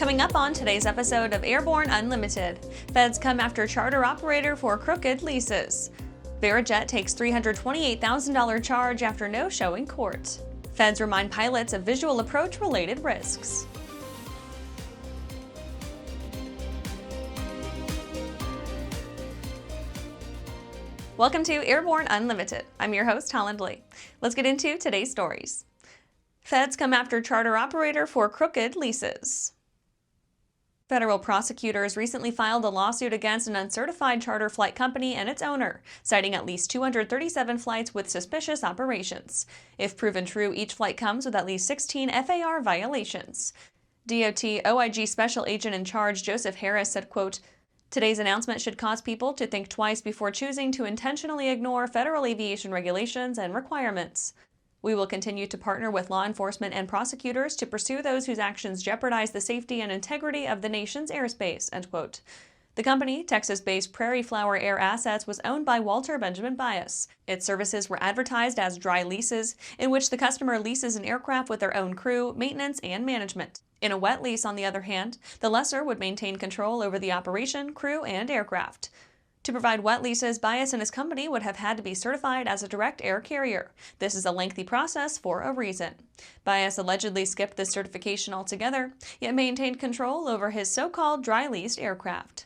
Coming up on today's episode of Airborne-Unlimited, feds come after charter operator for crooked leases. Verijet takes $328,000 charge after no show in court. Feds remind pilots of visual approach-related risks. Welcome to Airborne Unlimited. I'm your host, Holland Lee. Let's get into today's stories. Feds come after charter operator for crooked leases. Federal prosecutors recently filed a lawsuit against an uncertified charter flight company and its owner, citing at least 237 flights with suspicious operations. If proven true, each flight comes with at least 16 FAR violations. DOT OIG Special Agent in Charge Joseph Harris said, quote, "Today's announcement should cause people to think twice before choosing to intentionally ignore federal aviation regulations and requirements. We will continue to partner with law enforcement and prosecutors to pursue those whose actions jeopardize the safety and integrity of the nation's airspace," end quote. The company, Texas-based Prairie Flower Air Assets, was owned by Walter Benjamin Bias. Its services were advertised as dry leases, in which the customer leases an aircraft with their own crew, maintenance, and management. In a wet lease, on the other hand, the lessor would maintain control over the operation, crew, and aircraft. To provide wet leases, Bias and his company would have had to be certified as a direct air carrier. This is a lengthy process for a reason. Bias allegedly skipped this certification altogether, yet maintained control over his so-called dry leased aircraft.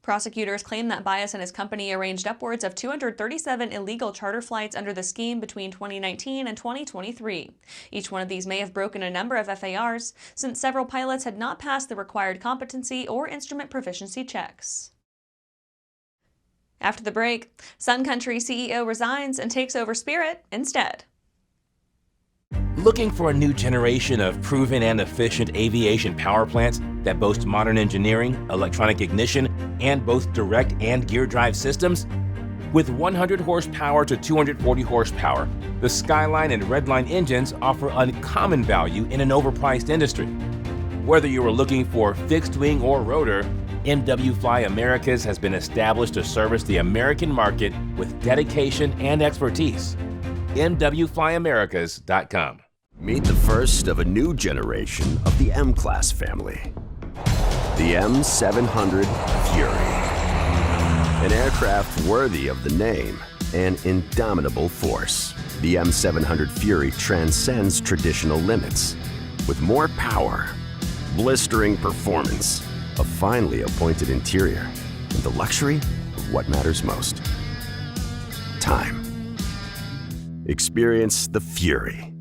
Prosecutors claim that Bias and his company arranged upwards of 237 illegal charter flights under the scheme between 2019 and 2023. Each one of these may have broken a number of FARs, since several pilots had not passed the required competency or instrument proficiency checks. After the break, Sun Country CEO resigns and takes over Spirit instead. Looking for a new generation of proven and efficient aviation power plants that boast modern engineering, electronic ignition, and both direct and gear drive systems? With 100 horsepower to 240 horsepower, the Skyline and Redline engines offer uncommon value in an overpriced industry. Whether you are looking for fixed wing or rotor, MW Fly Americas has been established to service the American market with dedication and expertise. MWFlyAmericas.com. Meet the first of a new generation of the M-Class family. The M700 Fury. An aircraft worthy of the name, an indomitable force. The M700 Fury transcends traditional limits. With more power, blistering performance, a finely appointed interior, and the luxury of what matters most: time. Experience the Fury.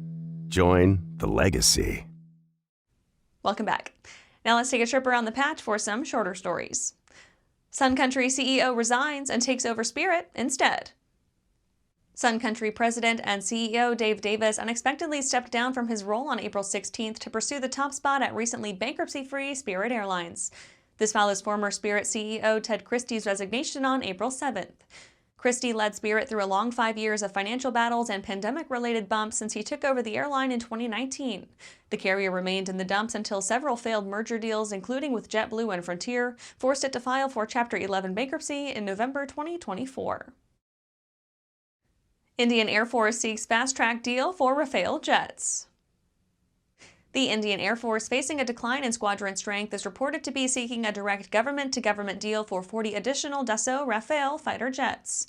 Join the legacy. Welcome back. Now let's take a trip around the patch for some shorter stories. Sun Country CEO resigns and takes over Spirit instead. Sun Country President and CEO Dave Davis unexpectedly stepped down from his role on April 16th to pursue the top spot at recently bankruptcy-free Spirit Airlines. This follows former Spirit CEO Ted Christie's resignation on April 7th. Christie led Spirit through a long 5 years of financial battles and pandemic-related bumps since he took over the airline in 2019. The carrier remained in the dumps until several failed merger deals, including with JetBlue and Frontier, forced it to file for Chapter 11 bankruptcy in November 2024. Indian Air Force seeks fast-track deal for Rafale jets. The Indian Air Force, facing a decline in squadron strength, is reported to be seeking a direct government-to-government deal for 40 additional Dassault Rafale fighter jets.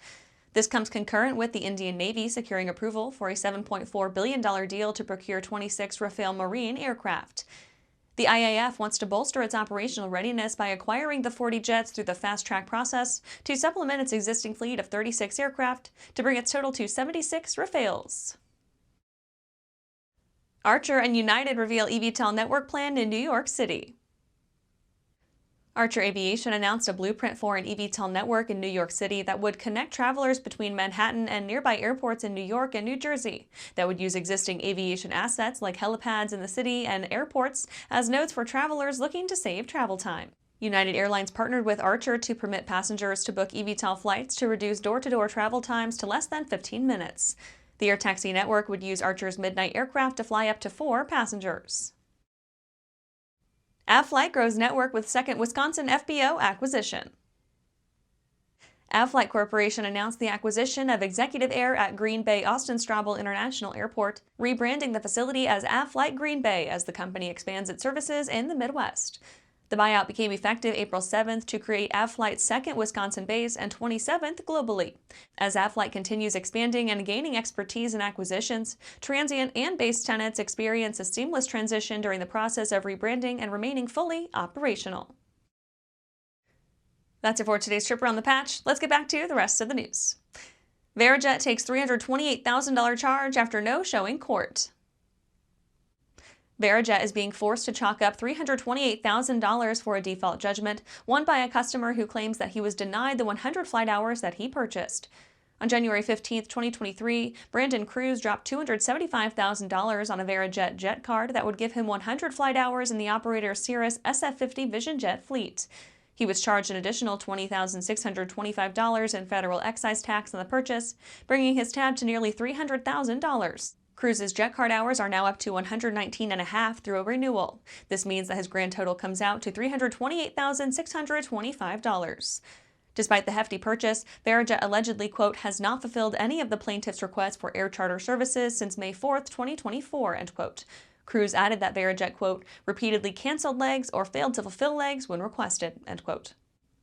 This comes concurrent with the Indian Navy securing approval for a $7.4 billion deal to procure 26 Rafale Marine aircraft. The IAF wants to bolster its operational readiness by acquiring the 40 jets through the fast-track process to supplement its existing fleet of 36 aircraft to bring its total to 76 Rafales. Archer and United reveal eVTOL network plan in New York City. Archer Aviation announced a blueprint for an eVTOL network in New York City that would connect travelers between Manhattan and nearby airports in New York and New Jersey, that would use existing aviation assets like helipads in the city and airports as nodes for travelers looking to save travel time. United Airlines partnered with Archer to permit passengers to book eVTOL flights to reduce door-to-door travel times to less than 15 minutes. The air taxi network would use Archer's Midnight aircraft to fly up to 4 passengers. Avflight grows network with second Wisconsin FBO acquisition. Avflight Corporation announced the acquisition of Executive Air at Green Bay Austin Straubel International Airport, rebranding the facility as Avflight Green Bay as the company expands its services in the Midwest. The buyout became effective April 7th to create Avflight's second Wisconsin base and 27th globally. As Avflight continues expanding and gaining expertise in acquisitions, transient and base tenants experience a seamless transition during the process of rebranding and remaining fully operational. That's it for today's trip around the patch. Let's get back to the rest of the news. Verijet takes $328,000 charge after no showing court. Verijet is being forced to chalk up $328,000 for a default judgment won by a customer who claims that he was denied the 100 flight hours that he purchased. On January 15, 2023, Brandon Kruse dropped $275,000 on a Verijet JetCard that would give him 100 flight hours in the operator's Cirrus SF50 Vision Jet fleet. He was charged an additional $20,625 in Federal Excise Tax on the purchase, bringing his tab to nearly $300,000. Kruse's JetCard hours are now up to 119.5 through a renewal. This means that his grand total comes out to $328,625. Despite the hefty purchase, Verijet allegedly, quote, has not fulfilled any of the plaintiff's requests for air charter services since May 4, 2024, end quote. Kruse added that Verijet, quote, repeatedly canceled legs or failed to fulfill legs when requested, end quote.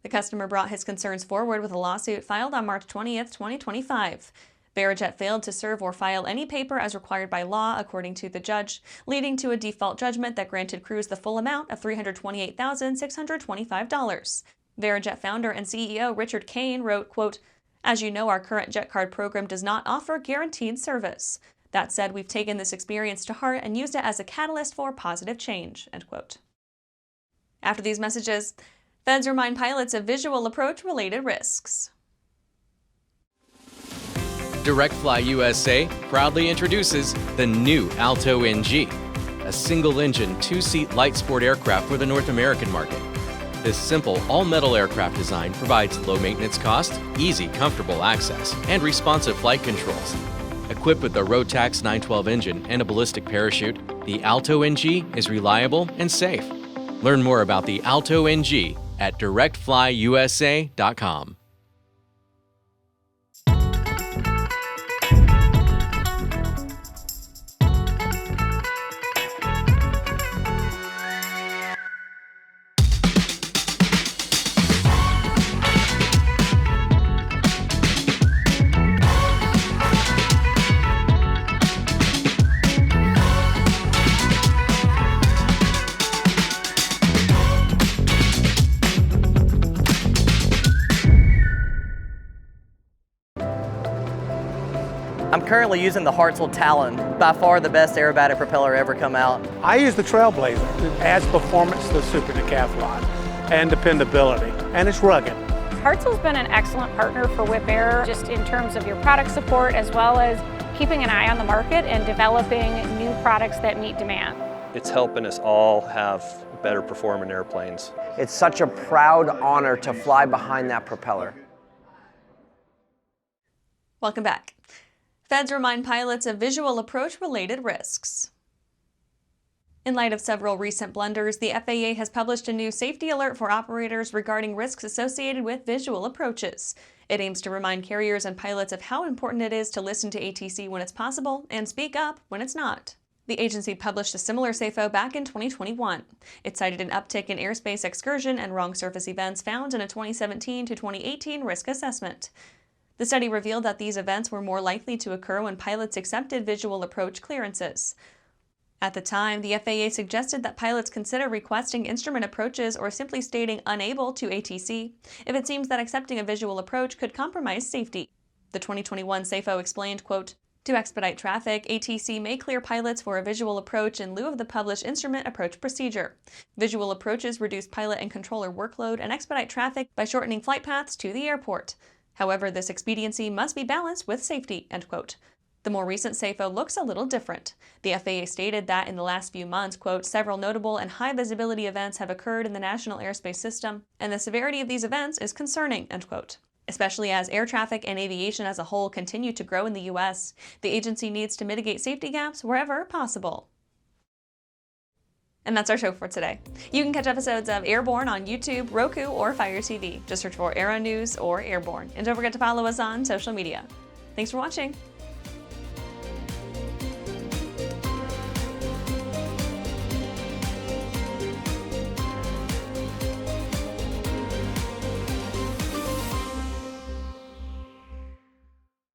The customer brought his concerns forward with a lawsuit filed on March 20, 2025. Verijet failed to serve or file any paper as required by law, according to the judge, leading to a default judgment that granted Kruse the full amount of $328,625. Verijet founder and CEO Richard Kane wrote, quote, as you know, our current JetCard program does not offer guaranteed service. That said, we've taken this experience to heart and used it as a catalyst for positive change, end quote. After these messages, feds remind pilots of visual approach-related risks. DirectFly USA proudly introduces the new Alto NG, a single-engine, two-seat light sport aircraft for the North American market. This simple, all-metal aircraft design provides low-maintenance cost, easy, comfortable access, and responsive flight controls. Equipped with the Rotax 912 engine and a ballistic parachute, the Alto NG is reliable and safe. Learn more about the Alto NG at directflyusa.com. I'm currently using the Hartzell Talon, by far the best aerobatic propeller ever come out. I use the Trailblazer. It adds performance to the Super Decathlon and dependability, and it's rugged. Hartzell's been an excellent partner for Whip Air, just in terms of your product support as well as keeping an eye on the market and developing new products that meet demand. It's helping us all have better performing airplanes. It's such a proud honor to fly behind that propeller. Welcome back. Feds remind pilots of visual approach-related risks. In light of several recent blunders, the FAA has published a new safety alert for operators regarding risks associated with visual approaches. It aims to remind carriers and pilots of how important it is to listen to ATC when it's possible and speak up when it's not. The agency published a similar SAFO back in 2021. It cited an uptick in airspace excursion and wrong surface events found in a 2017 to 2018 risk assessment. The study revealed that these events were more likely to occur when pilots accepted visual approach clearances. At the time, the FAA suggested that pilots consider requesting instrument approaches or simply stating unable to ATC if it seems that accepting a visual approach could compromise safety. The 2021 SAFO explained, quote, to expedite traffic, ATC may clear pilots for a visual approach in lieu of the published instrument approach procedure. Visual approaches reduce pilot and controller workload and expedite traffic by shortening flight paths to the airport. However, this expediency must be balanced with safety, end quote. The more recent SAFO looks a little different. The FAA stated that in the last few months, quote, several notable and high visibility events have occurred in the national airspace system, and the severity of these events is concerning, end quote. Especially as air traffic and aviation as a whole continue to grow in the U.S., the agency needs to mitigate safety gaps wherever possible. And that's our show for today. You can catch episodes of Airborne on YouTube, Roku, or Fire TV. Just search for Aero-News or Airborne. And don't forget to follow us on social media. Thanks for watching.